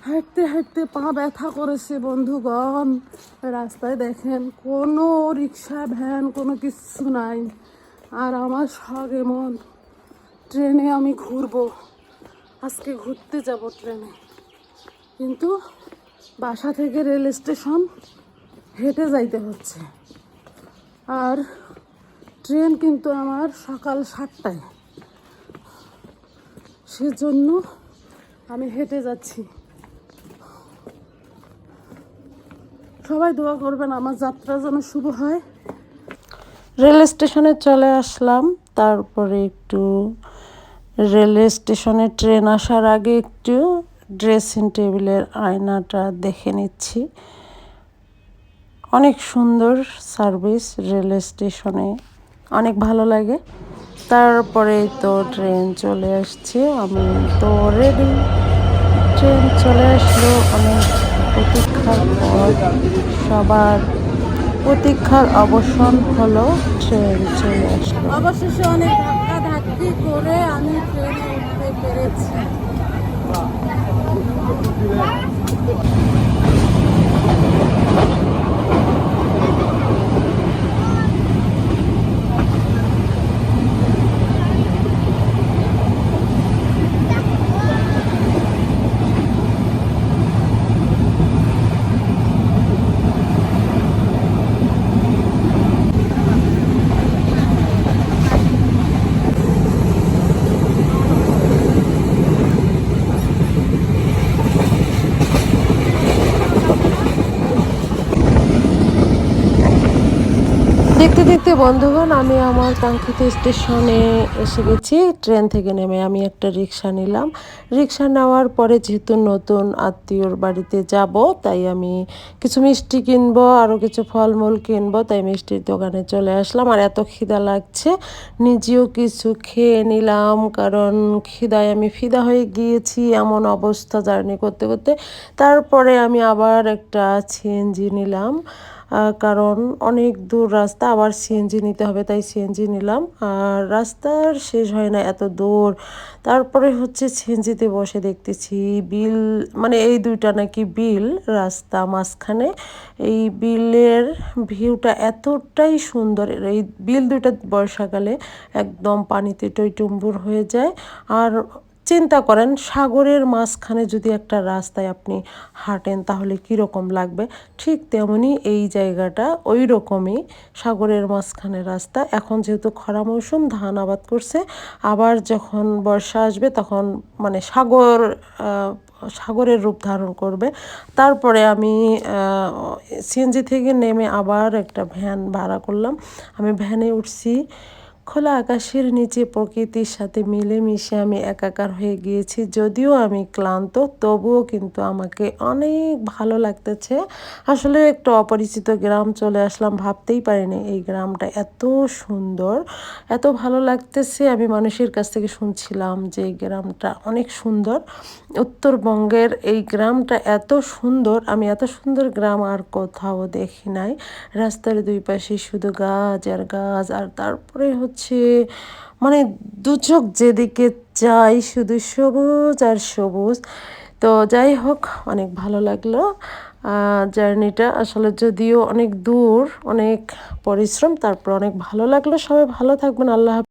হাঁটতে হাঁটতে পা ব্যথা করেছে বন্ধুগণ। রাস্তায় দেখেন কোনো রিক্সা ভ্যান কোনো কিছু নাই। আর আমার শখ এমন, ট্রেনে আমি ঘুরবো, আজকে ঘুরতে যাব ট্রেনে। কিন্তু বাসা থেকে রেল স্টেশন হেঁটে যাইতে হচ্ছে। আর ট্রেন কিন্তু আমার সকাল 7টায়, সেজন্য আমি হেঁটে যাচ্ছি। সবাই দোয়া করবেন আমার যাত্রা যেন শুভ হয়। রেল স্টেশনে চলে আসলাম। তারপরে একটু রেল স্টেশনে ট্রেন আসার আগে একটু ড্রেসিং টেবিলের আয়নাটা দেখে নিচ্ছি। অনেক সুন্দর সার্ভিস রেল স্টেশনে, অনেক ভালো লাগে। তারপরে তো ট্রেন চলে আসছে, আমি তো রেডি। ট্রেন চলে আসলো অনেক প্রতীক্ষার পর। সবার প্রতীক্ষার অবসান হলো, ট্রেন চলে আসলো। অবশেষে অনেক ধাক্কা ধাক্কি করে আমি ট্রেনে উঠতে পেরেছি। দেখতে দেখতে বন্ধুগণ আমি আমার কাঙ্ক্ষিত স্টেশনে এসে গেছি। ট্রেন থেকে নেমে আমি একটা রিক্সা নিলাম। রিক্সা নেওয়ার পরে যেহেতু নতুন আত্মীয়র বাড়িতে যাব, তাই আমি কিছু মিষ্টি কিনবো, আরও কিছু ফলমূল কিনবো, তাই মিষ্টির দোকানে চলে আসলাম। আর এত খিদা লাগছে, নিজেও কিছু খেয়ে নিলাম, কারণ খিদায় আমি ফিদা হয়ে গিয়েছি এমন অবস্থা জার্নি করতে করতে। তারপরে আমি আবার একটা সিএনজি নিলাম, কারণ অনেক দূর রাস্তা, আবার সিএনজি নিতে হবে, তাই সিএনজি নিলাম। আর রাস্তার শেষ হয় না, এত দূর। তারপরে হচ্ছে সিএনজিতে বসে দেখতেছি বিল, মানে এই দুইটা নাকি বিল রাস্তা মাঝখানে। এই বিলের ভিউটা এতটাই সুন্দর, এই বিল দুইটা বর্ষাকালে একদম পানিতে টইটুম্বুর হয়ে যায়। আর চিন্তা করেন, সাগরের মাঝখানে যদি একটা রাস্তায় আপনি হাঁটেন তাহলে কীরকম লাগবে। ঠিক তেমনি এই জায়গাটা ওই রকমই, সাগরের মাঝখানে রাস্তা। এখন যেহেতু খরা মৌসুম, ধান আবাদ করছে, আবার যখন বর্ষা আসবে তখন মানে সাগরের রূপ ধারণ করবে। তারপরে আমি সিএনজি থেকে নেমে আবার একটা ভ্যান ভাড়া করলাম। আমি ভ্যানে উঠছি। খোলা আকাশের নিচে প্রকৃতির সাথে মিলেমিশে আমি একাকার হয়ে গিয়েছি। যদিও আমি ক্লান্ত, তবুও কিন্তু আমাকে অনেক ভালো লাগতেছে। আসলে একটা অপরিচিত গ্রাম চলে আসলাম, ভাবতেই পারিনি এই গ্রামটা এত সুন্দর, এত ভালো লাগতেছে। আমি মানুষের কাছ থেকে শুনছিলাম যে এই গ্রামটা অনেক সুন্দর। উত্তরবঙ্গের এই গ্রামটা এত সুন্দর, আমি এত সুন্দর গ্রাম আর কোথাও দেখি নাই। রাস্তার দুই পাশে শুধু গাছ আর গাছ, আর তারপরে হচ্ছে মানে দু চোখ যেদিকে যাই শুধু সবুজ আর সবুজ। তো যাই হোক, অনেক ভালো লাগলো জার্নিটা। আসলে যদিও অনেক দূর, অনেক পরিশ্রম, তারপর অনেক ভালো লাগলো। সবাই ভালো থাকবেন। আল্লাহ হাফেজ।